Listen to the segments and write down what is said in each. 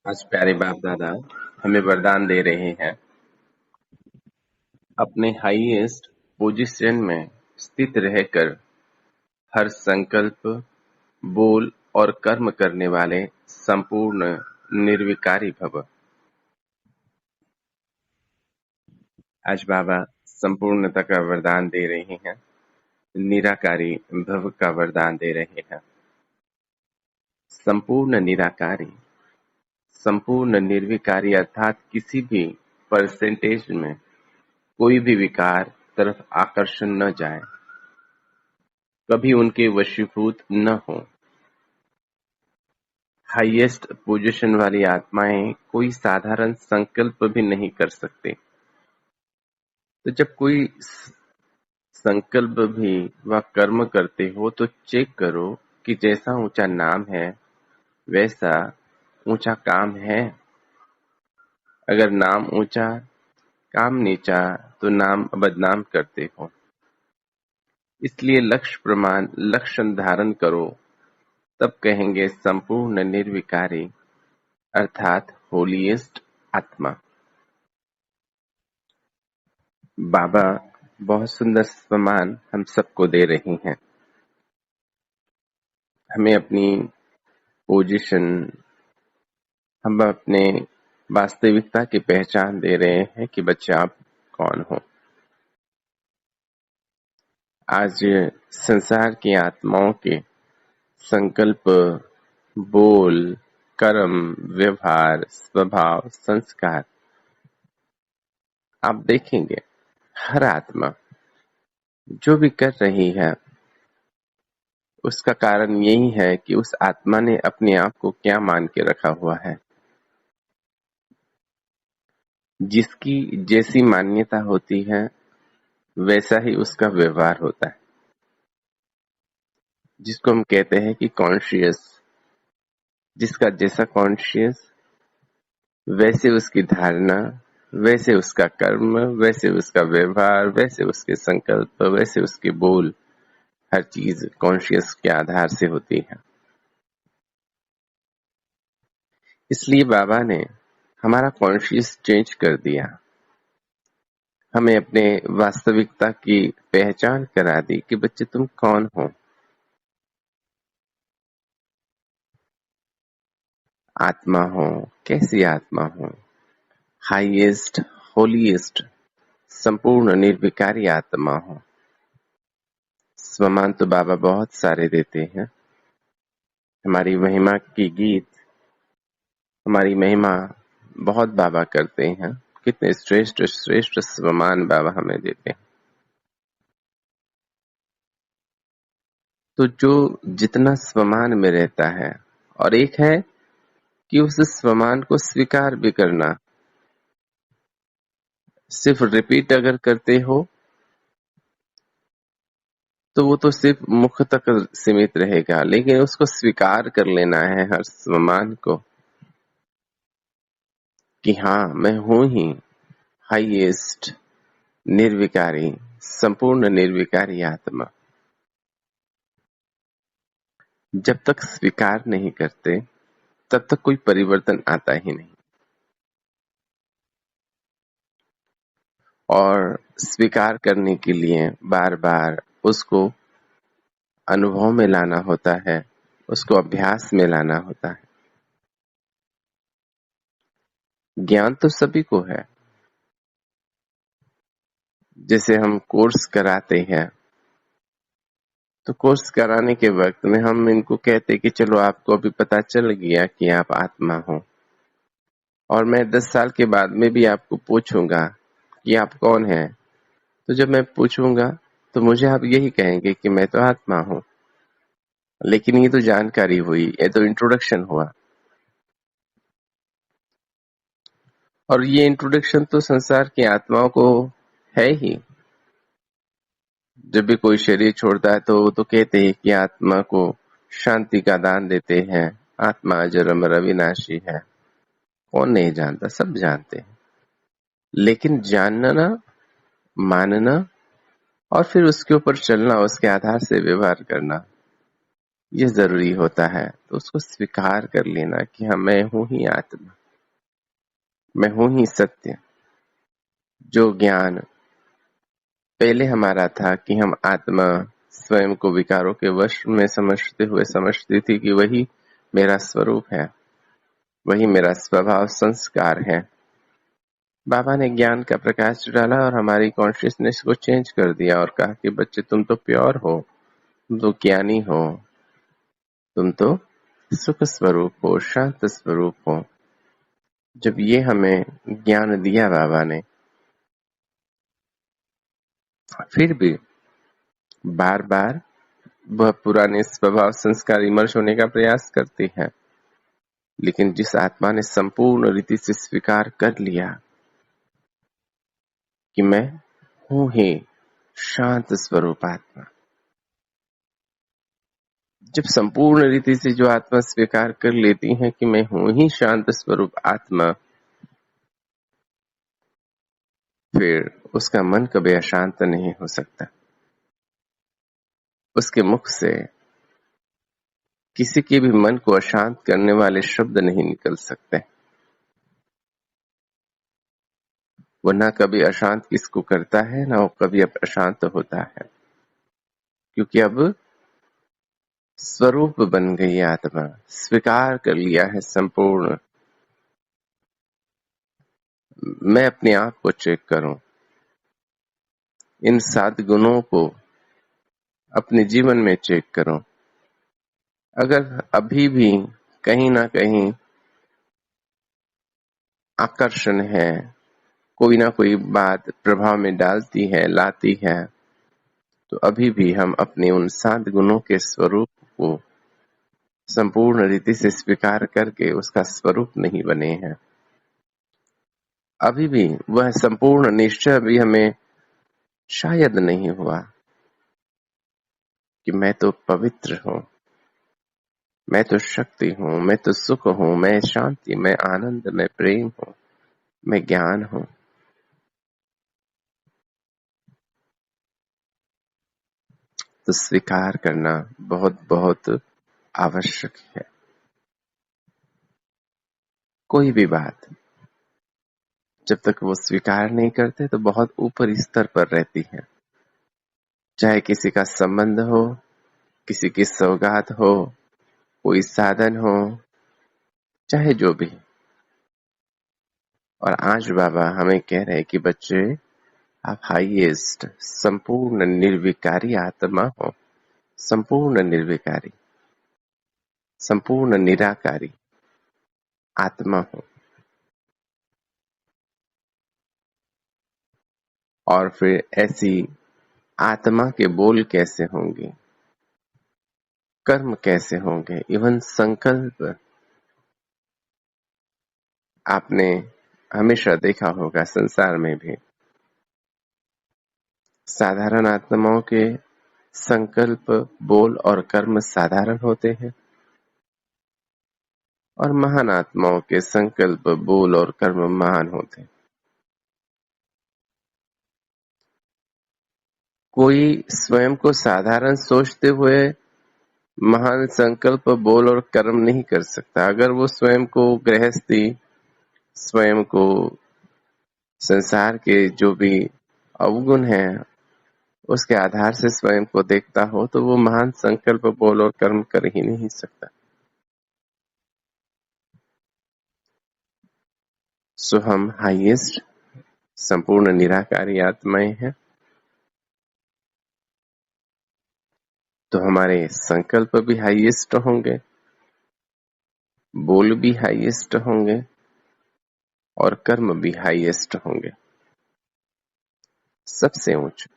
आज प्यारे बाप दादा हमें वरदान दे रहे हैं अपने हाईएस्ट पोजीशन में स्थित रहकर हर संकल्प, बोल और कर्म करने वाले संपूर्ण निर्विकारी भव। आज बाबा संपूर्णता का वरदान दे रहे हैं, निराकारी भव का वरदान दे रहे हैं। संपूर्ण निराकारी, संपूर्ण निर्विकारी अर्थात किसी भी परसेंटेज में कोई भी विकार तरफ आकर्षण न जाए, कभी उनके वशीभूत न हो। हाईएस्ट पोजीशन वाली आत्माएं कोई साधारण संकल्प भी नहीं कर सकते। तो जब कोई संकल्प भी व कर्म करते हो तो चेक करो कि जैसा ऊंचा नाम है वैसा ऊंचा काम है। अगर नाम ऊंचा, काम नीचा तो नाम बदनाम करते हो। इसलिए लक्ष्य प्रमाण लक्ष्य धारण करो, तब कहेंगे संपूर्ण निर्विकारी अर्थात होलीएस्ट आत्मा। बाबा बहुत सुंदर सम्मान हम सबको दे रही हैं। हमें अपनी पोजीशन, हम अपने वास्तविकता की पहचान दे रहे हैं कि बच्चे आप कौन हो। आज संसार की आत्माओं के संकल्प, बोल, कर्म, व्यवहार, स्वभाव, संस्कार आप देखेंगे हर आत्मा जो भी कर रही है उसका कारण यही है कि उस आत्मा ने अपने आप को क्या मान के रखा हुआ है। जिसकी जैसी मान्यता होती है वैसा ही उसका व्यवहार होता है, जिसको हम कहते हैं कि कॉन्शियस। जिसका जैसा कॉन्शियस वैसे उसकी धारणा, वैसे उसका कर्म, वैसे उसका व्यवहार, वैसे उसके संकल्प, वैसे उसके बोल, हर चीज कॉन्शियस के आधार से होती है। इसलिए बाबा ने हमारा कॉन्शियस चेंज कर दिया, हमें अपने वास्तविकता की पहचान करा दी कि बच्चे तुम कौन हो। आत्मा हो, कैसी आत्मा हो? हाईएस्ट, होलीएस्ट, संपूर्ण निर्विकारी आत्मा हो। स्वमान तो बाबा बहुत सारे देते हैं। हमारी महिमा की गीत, हमारी महिमा बहुत बाबा करते हैं। कितने श्रेष्ठ श्रेष्ठ स्वमान बाबा हमें देते हैं। तो जो जितना स्वमान में रहता है, और एक है कि उस स्वमान को स्वीकार भी करना। सिर्फ रिपीट अगर करते हो तो वो तो सिर्फ मुख तक सीमित रहेगा, लेकिन उसको स्वीकार कर लेना है हर स्वमान को कि हाँ मैं हूं ही हाईएस्ट निर्विकारी, संपूर्ण निर्विकारी आत्मा। जब तक स्वीकार नहीं करते तब तक कोई परिवर्तन आता ही नहीं। और स्वीकार करने के लिए बार बार उसको अनुभव में लाना होता है, उसको अभ्यास में लाना होता है। ज्ञान तो सभी को है। जैसे हम कोर्स कराते हैं तो कोर्स कराने के वक्त में हम इनको कहते कि चलो आपको अभी पता चल गया कि आप आत्मा हो, और मैं 10 साल के बाद में भी आपको पूछूंगा कि आप कौन हैं। तो जब मैं पूछूंगा तो मुझे आप यही कहेंगे कि मैं तो आत्मा हूं। लेकिन ये तो जानकारी हुई, ये तो इंट्रोडक्शन हुआ। और ये इंट्रोडक्शन तो संसार की आत्माओं को है ही। जब भी कोई शरीर छोड़ता है तो वो तो कहते हैं कि आत्मा को शांति का दान देते हैं, आत्मा अजर अमर अविनाशी है। कौन नहीं जानता, सब जानते हैं। लेकिन जानना, मानना और फिर उसके ऊपर चलना, उसके आधार से व्यवहार करना, ये जरूरी होता है, तो उसको स्वीकार कर लेना कि हाँ, मैं हूं ही आत्मा, मैं हूं ही सत्य। जो ज्ञान पहले हमारा था कि हम आत्मा स्वयं को विकारों के वश में समझते हुए समझती थी कि वही मेरा स्वरूप है, वही मेरा स्वभाव संस्कार है। बाबा ने ज्ञान का प्रकाश डाला और हमारी कॉन्शियसनेस को चेंज कर दिया और कहा कि बच्चे, तुम तो प्योर हो, तुम तो ज्ञानी हो, तुम तो सुख स्वरूप हो, शांत स्वरूप हो। जब ये हमें ज्ञान दिया बाबा ने, फिर भी बार बार वह पुराने स्वभाव संस्कार इमर्ज होने का प्रयास करती है, लेकिन जिस आत्मा ने संपूर्ण रीति से स्वीकार कर लिया कि मैं हूं ही शांत स्वरूप आत्मा, जब संपूर्ण रीति से जो आत्मा स्वीकार कर लेती है कि मैं हूं ही शांत स्वरूप आत्मा, फिर उसका मन कभी अशांत नहीं हो सकता। उसके मुख से किसी के भी मन को अशांत करने वाले शब्द नहीं निकल सकते। वो ना कभी अशांत किसको करता है, ना वो कभी अब अशांत होता है, क्योंकि अब स्वरूप बन गई आत्मा, स्वीकार कर लिया है संपूर्ण। मैं अपने आप को चेक करूं, इन 7 गुणों को अपने जीवन में चेक करूं। अगर अभी भी कहीं ना कहीं आकर्षण है, कोई ना कोई बात प्रभाव में डालती है, लाती है, तो अभी भी हम अपने उन 7 गुणों के स्वरूप को संपूर्ण रीति से स्वीकार करके उसका स्वरूप नहीं बने हैं। अभी भी वह संपूर्ण निश्चय भी हमें शायद नहीं हुआ कि मैं तो पवित्र हूं, मैं तो शक्ति हूं, मैं तो सुख हूं, मैं शांति, मैं आनंद, मैं प्रेम हूं, मैं ज्ञान हूं। तो स्वीकार करना बहुत बहुत आवश्यक है। कोई भी बात जब तक वो स्वीकार नहीं करते तो बहुत ऊपरी स्तर पर रहती है। चाहे किसी का संबंध हो, किसी की सौगात हो, कोई साधन हो, चाहे जो भी। और आज बाबा हमें कह रहे हैं कि बच्चे, आप हाईएस्ट संपूर्ण निर्विकारी आत्मा हो, संपूर्ण निर्विकारी, संपूर्ण निराकारी आत्मा हो। और फिर ऐसी आत्मा के बोल कैसे होंगे, कर्म कैसे होंगे, इवन संकल्प। आपने हमेशा देखा होगा संसार में भी साधारण आत्माओं के संकल्प, बोल और कर्म साधारण होते हैं, और महान आत्माओं के संकल्प, बोल और कर्म महान होते हैं। कोई स्वयं को साधारण सोचते हुए महान संकल्प, बोल और कर्म नहीं कर सकता। अगर वो स्वयं को गृहस्थी, स्वयं को संसार के जो भी अवगुण है उसके आधार से स्वयं को देखता हो, तो वो महान संकल्प, बोल और कर्म कर ही नहीं सकता। सो हम हाईएस्ट संपूर्ण निराकारी आत्माएं हैं, तो हमारे संकल्प भी हाईएस्ट होंगे, बोल भी हाईएस्ट होंगे और कर्म भी हाईएस्ट होंगे, सबसे ऊंचे।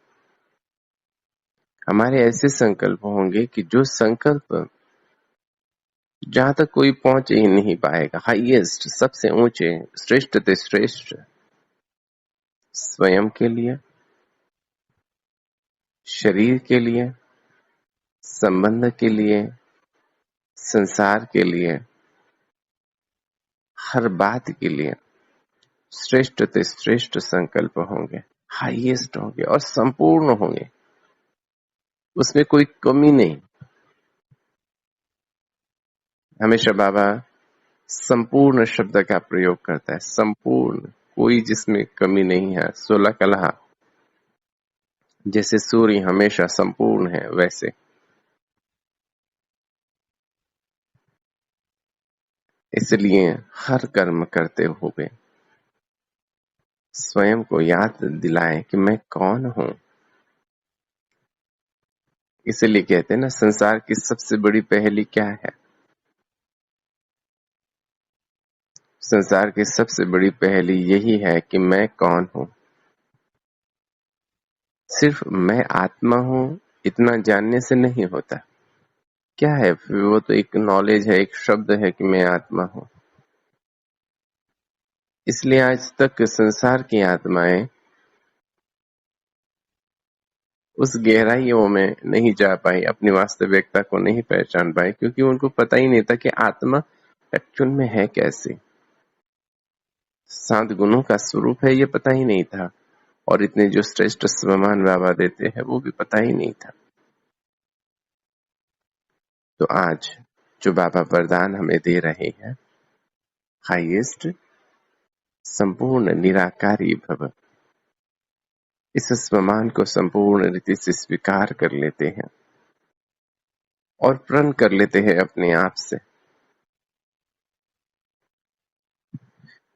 हमारे ऐसे संकल्प होंगे कि जो संकल्प जहां तक कोई पहुंच ही नहीं पाएगा, हाईएस्ट, सबसे ऊंचे, श्रेष्ठ से श्रेष्ठ, स्वयं के लिए, शरीर के लिए, संबंध के लिए, संसार के लिए, हर बात के लिए श्रेष्ठ से श्रेष्ठ संकल्प होंगे, हाईएस्ट होंगे और संपूर्ण होंगे, उसमें कोई कमी नहीं। हमेशा बाबा संपूर्ण शब्द का प्रयोग करता है, संपूर्ण, कोई जिसमें कमी नहीं है। 16 कलह, जैसे सूर्य हमेशा संपूर्ण है, वैसे इसलिए हर कर्म करते हुए स्वयं को याद दिलाएं कि मैं कौन हूं। इसलिए कहते हैं ना, संसार की सबसे बड़ी पहेली क्या है? संसार की सबसे बड़ी पहेली यही है कि मैं कौन हूं। सिर्फ मैं आत्मा हूं इतना जानने से नहीं होता। क्या है फिर? वो तो एक नॉलेज है, एक शब्द है कि मैं आत्मा हूं। इसलिए आज तक संसार की आत्माएं उस गहराइयों में नहीं जा पाई, अपनी वास्तविकता को नहीं पहचान पाई, क्योंकि उनको पता ही नहीं था कि आत्मा एक्चुअल में है कैसे। 7 गुणों का स्वरूप है, ये पता ही नहीं था। और इतने जो श्रेष्ठ सम्मान बाबा देते हैं वो भी पता ही नहीं था। तो आज जो बाबा वरदान हमें दे रहे हैं, हाईएस्ट, संपूर्ण निराकारी भव, इस सम्मान को संपूर्ण रीति से स्वीकार कर लेते हैं और प्रण कर लेते हैं अपने आप से,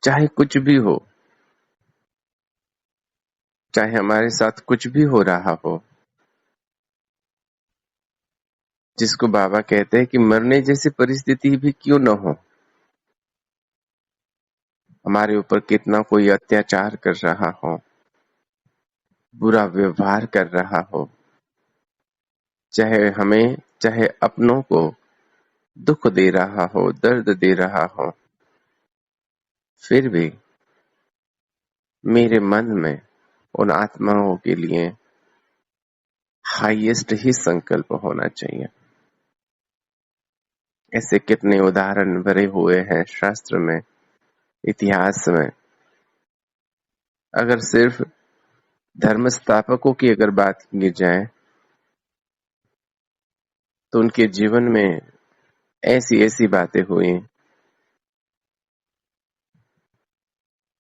चाहे कुछ भी हो, चाहे हमारे साथ कुछ भी हो रहा हो, जिसको बाबा कहते हैं कि मरने जैसी परिस्थिति भी क्यों न हो, हमारे ऊपर कितना कोई अत्याचार कर रहा हो, बुरा व्यवहार कर रहा हो, चाहे हमें, चाहे अपनों को दुख दे रहा हो, दर्द दे रहा हो, फिर भी मेरे मन में उन आत्माओं के लिए हाईएस्ट ही संकल्प होना चाहिए। ऐसे कितने उदाहरण भरे हुए हैं शास्त्र में, इतिहास में। अगर सिर्फ धर्म स्थापकों की अगर बात की जाए तो उनके जीवन में ऐसी ऐसी बातें हुई।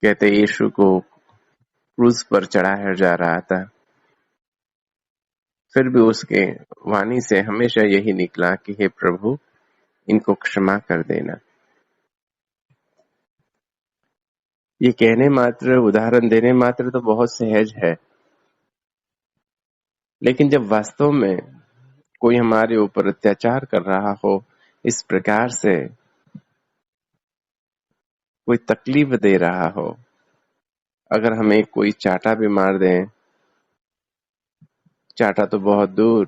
कहते यीशु को क्रूज पर चढ़ाया जा रहा था, फिर भी उसके वाणी से हमेशा यही निकला कि हे प्रभु, इनको क्षमा कर देना। ये कहने मात्र, उदाहरण देने मात्र तो बहुत सहज है, लेकिन जब वास्तव में कोई हमारे ऊपर अत्याचार कर रहा हो, इस प्रकार से कोई तकलीफ दे रहा हो, अगर हमें कोई चाटा भी मार दे, चाटा तो बहुत दूर,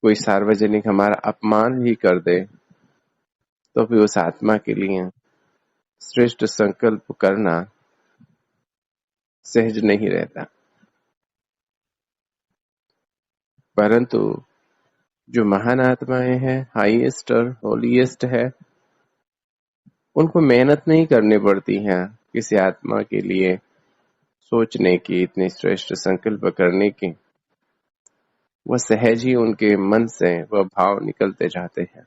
कोई सार्वजनिक हमारा अपमान ही कर दे, तो भी उस आत्मा के लिए श्रेष्ठ संकल्प करना सहज नहीं रहता। परंतु जो महान आत्माएं हैं, हाईएस्ट और होलीएस्ट है, उनको मेहनत नहीं करनी पड़ती है किसी आत्मा के लिए सोचने की, इतनी श्रेष्ठ संकल्प करने की। वह सहज ही उनके मन से वह भाव निकलते जाते हैं,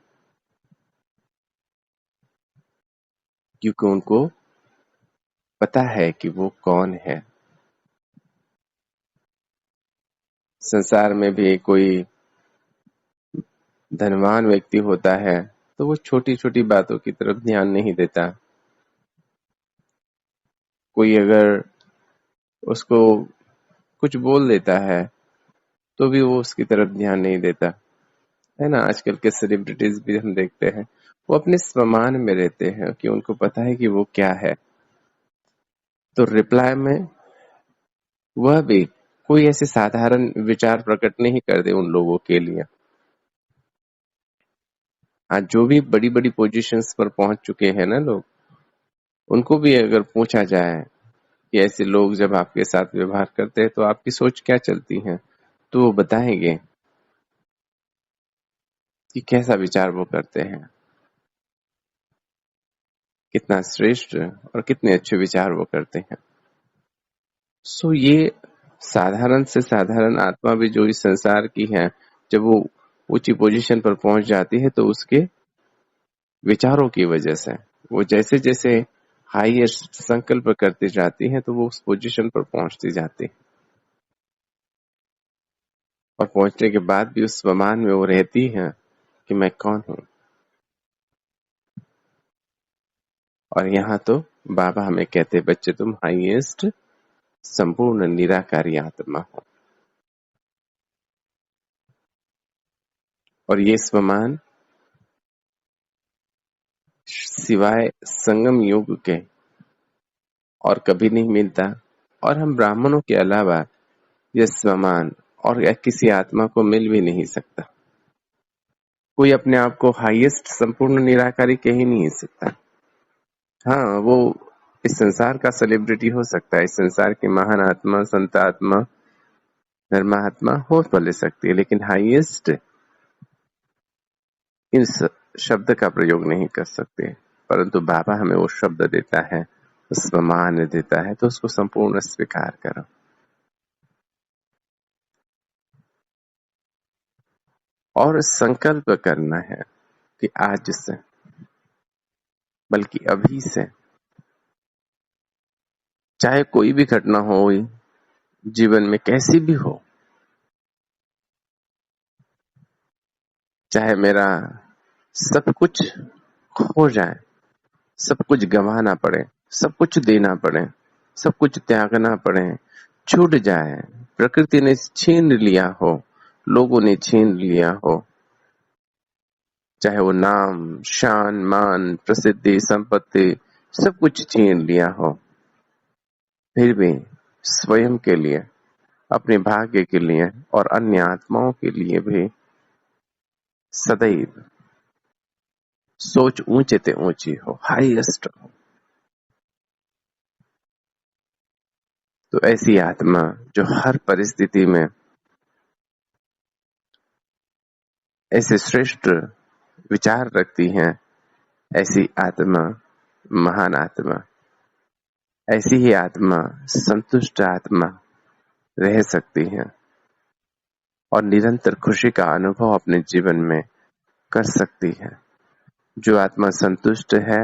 क्योंकि उनको पता है कि वो कौन है। संसार में भी कोई धनवान व्यक्ति होता है तो वो छोटी छोटी बातों की तरफ ध्यान नहीं देता। कोई अगर उसको कुछ बोल देता है तो भी वो उसकी तरफ ध्यान नहीं देता, है ना। आजकल के सेलिब्रिटीज भी हम देखते हैं, वो अपने सम्मान में रहते हैं कि उनको पता है कि वो क्या है, तो रिप्लाई में वह भी कोई ऐसे साधारण विचार प्रकट नहीं करते उन लोगों के लिए। आज जो भी बड़ी बड़ी पोजीशंस पर पहुंच चुके हैं ना लोग, उनको भी अगर पूछा जाए कि ऐसे लोग जब आपके साथ व्यवहार करते हैं तो आपकी सोच क्या चलती है, तो वो बताएंगे कि कैसा विचार वो करते हैं, कितना श्रेष्ठ और कितने अच्छे विचार वो करते हैं। सो ये साधारण से साधारण आत्मा भी जो इस संसार की है, जब वो ऊंची पोजीशन पर पहुंच जाती है तो उसके विचारों की वजह से वो जैसे जैसे हाईएस्ट संकल्प करती जाती है तो वो उस पोजीशन पर पहुंचती जाती है, और पहुंचने के बाद भी उस स्वमान में वो रहती है कि मैं कौन हूं। और यहाँ तो बाबा हमें कहते, बच्चे तुम हाईएस्ट संपूर्ण निराकारी आत्मा हो। और ये स्वमान सिवाय संगम युग के और कभी नहीं मिलता, और हम ब्राह्मणों के अलावा यह स्वमान और किसी आत्मा को मिल भी नहीं सकता। कोई अपने आप को हाईएस्ट संपूर्ण निराकारी कह ही नहीं सकता। हाँ, वो इस संसार का सेलिब्रिटी हो सकता है, इस संसार की महान आत्मा, संत आत्मा, धर्मात्मा हो तो ले सकती है, लेकिन हाईएस्ट इस शब्द का प्रयोग नहीं कर सकते। परंतु बाबा हमें वो शब्द देता है, सम्मान देता है, तो उसको संपूर्ण स्वीकार करो। और संकल्प करना है कि आज से, बल्कि अभी से, चाहे कोई भी घटना हो जीवन में, कैसी भी हो, चाहे मेरा सब कुछ खो जाए, सब कुछ गंवाना पड़े, सब कुछ देना पड़े, सब कुछ त्यागना पड़े, छूट जाए, प्रकृति ने छीन लिया हो, लोगों ने छीन लिया हो, चाहे वो नाम, शान, मान, प्रसिद्धि, संपत्ति, सब कुछ छीन लिया हो, फिर भी स्वयं के लिए, अपने भाग्य के लिए और अन्य आत्माओं के लिए भी सदैव सोच ऊंचे ते ऊंची हो, हाईएस्ट हो। तो ऐसी आत्मा जो हर परिस्थिति में ऐसे श्रेष्ठ विचार रखती हैं, ऐसी आत्मा महान आत्मा, ऐसी ही आत्मा संतुष्ट आत्मा रह सकती है और निरंतर खुशी का अनुभव अपने जीवन में कर सकती है। जो आत्मा संतुष्ट है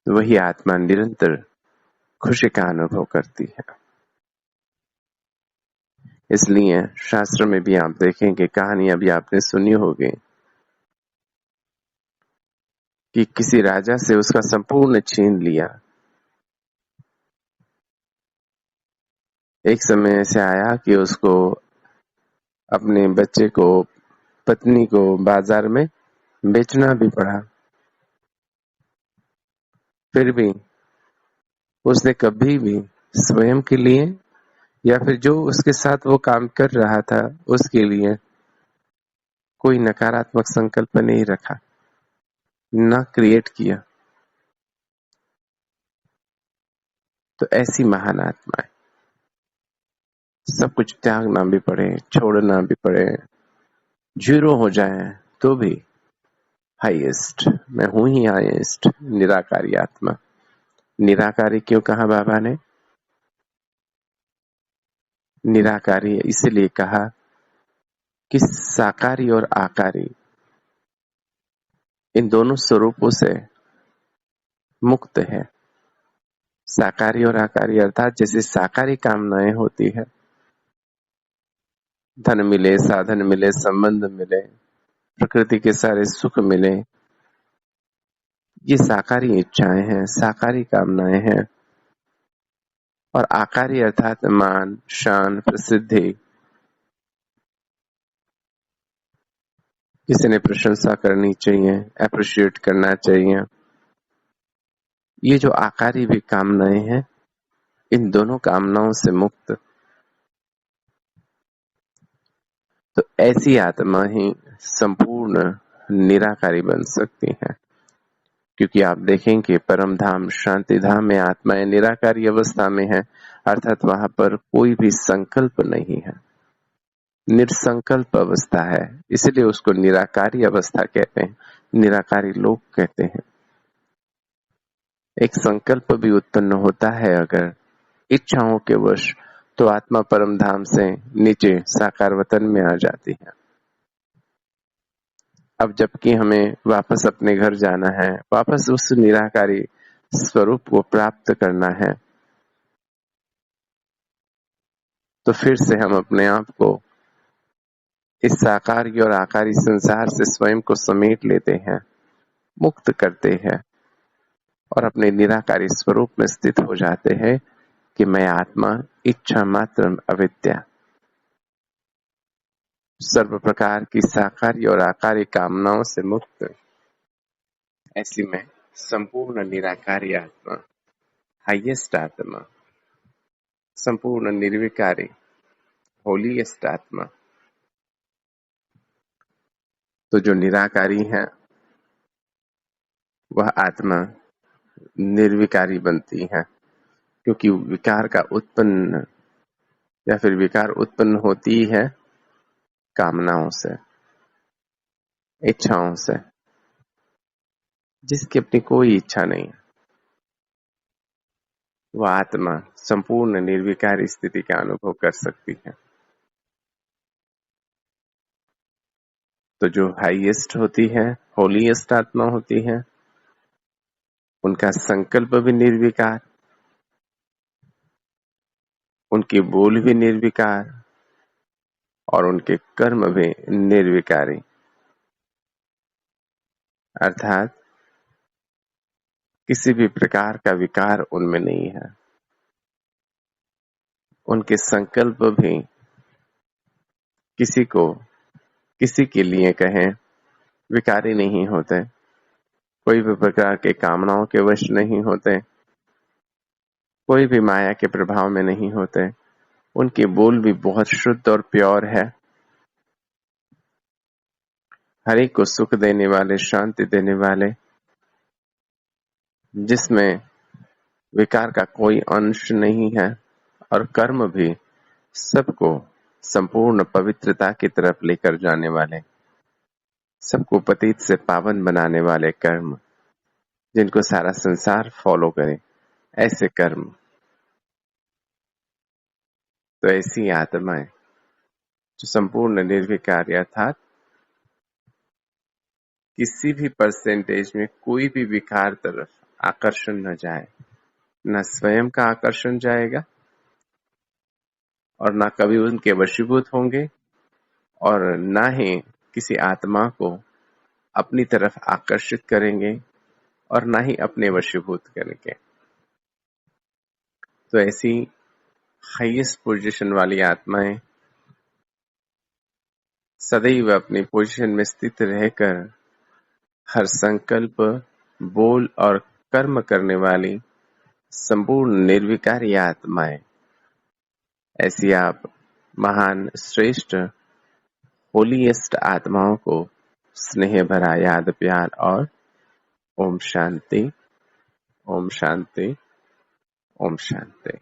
वही आत्मा निरंतर खुशी का अनुभव करती है। इसलिए शास्त्र में भी आप देखेंगे, कहानियां भी आपने सुनी होगी कि किसी राजा से उसका संपूर्ण छीन लिया। एक समय ऐसे आया कि उसको अपने बच्चे को, पत्नी को बाजार में बेचना भी पड़ा। फिर भी उसने कभी भी स्वयं के लिए या फिर जो उसके साथ वो काम कर रहा था उसके लिए कोई नकारात्मक संकल्प नहीं रखा, ना क्रिएट किया। तो ऐसी महान आत्मा है, सब कुछ त्यागना भी पड़े, छोड़ना भी पड़े, जीरो हो जाए तो भी हाईएस्ट, मैं हूं ही हाईएस्ट निराकारी आत्मा। निराकारी क्यों कहा बाबा ने? निराकारी इसलिए कहा कि साकारी और आकारी इन दोनों स्वरूपों से मुक्त है। साकारी और आकारी अर्थात जैसे साकारी कामनाएं होती है, धन मिले, साधन मिले, संबंध मिले, प्रकृति के सारे सुख मिले, ये साकारी इच्छाएं हैं, साकारी कामनाएं हैं। और आकारी अर्थात मान, शान, प्रसिद्धि, किसी ने प्रशंसा करनी चाहिए, अप्रिशिएट करना चाहिए, ये जो आकारी भी कामनाएं हैं, इन दोनों कामनाओं से मुक्त। तो ऐसी आत्मा ही संपूर्ण निराकारी बन सकती है। क्योंकि आप देखेंगे परम धाम, शांति धाम में आत्माएं निराकारी अवस्था में है, अर्थात वहां पर कोई भी संकल्प नहीं है, निर्संकल्प अवस्था है, इसलिए उसको निराकारी अवस्था कहते हैं, निराकारी लोग कहते हैं। एक संकल्प भी उत्पन्न होता है अगर इच्छाओं के वश, तो आत्मा परम धाम से नीचे साकार वतन में आ जाती है। अब जबकि हमें वापस अपने घर जाना है, वापस उस निराकारी स्वरूप को प्राप्त करना है, तो फिर से हम अपने आप को इस साकारी और आकारी संसार से स्वयं को समेट लेते हैं, मुक्त करते हैं और अपने निराकारी स्वरूप में स्थित हो जाते हैं कि मैं आत्मा, इच्छा मात्र अविद्या, सर्व प्रकार की साकारी और आकारी कामनाओं से मुक्त, ऐसी में संपूर्ण निराकारी आत्मा, हाईएस्ट आत्मा, संपूर्ण निर्विकारी, होलीएस्ट आत्मा, तो जो निराकारी है वह आत्मा निर्विकारी बनती है, क्योंकि विकार का उत्पन्न या फिर विकार उत्पन्न होती है कामनाओं से, इच्छाओं से, जिसकी अपनी कोई इच्छा नहीं है। वह आत्मा संपूर्ण निर्विकारी स्थिति का अनुभव कर सकती है। तो जो हाईएस्ट होती है, होलीएस्ट आत्मा होती है, उनका संकल्प भी निर्विकार, उनकी बोल भी निर्विकार और उनके कर्म भी निर्विकारी, अर्थात किसी भी प्रकार का विकार उनमें नहीं है। उनके संकल्प भी किसी के लिए कहें विकारी नहीं होते, कोई भी प्रकार के कामनाओं के वश नहीं होते, कोई भी माया के प्रभाव में नहीं होते। उनके बोल भी बहुत शुद्ध और प्योर है, हर एक को सुख देने वाले, शांति देने वाले, जिसमें विकार का कोई अंश नहीं है, और कर्म भी सबको संपूर्ण पवित्रता की तरफ लेकर जाने वाले, सबको पतित से पावन बनाने वाले कर्म, जिनको सारा संसार फॉलो करे, ऐसे कर्म। तो ऐसी आत्माएं जो संपूर्ण निर्विकार, अर्थात किसी भी परसेंटेज में कोई भी विकार तरफ आकर्षण न जाए, न स्वयं का आकर्षण जाएगा और न कभी उनके वशीभूत होंगे, और न ही किसी आत्मा को अपनी तरफ आकर्षित करेंगे और न ही अपने वशीभूत करेंगे। तो ऐसी हाईएस्ट पोजीशन वाली आत्माएं सदैव अपनी पोजीशन में स्थित रहकर हर संकल्प, बोल और कर्म करने वाली संपूर्ण निर्विकारी आत्माएं, ऐसी आप महान, श्रेष्ठ, होलीएस्ट आत्माओं को स्नेह भरा याद, प्यार और ओम शांति, ओम शांति, ओम शांति।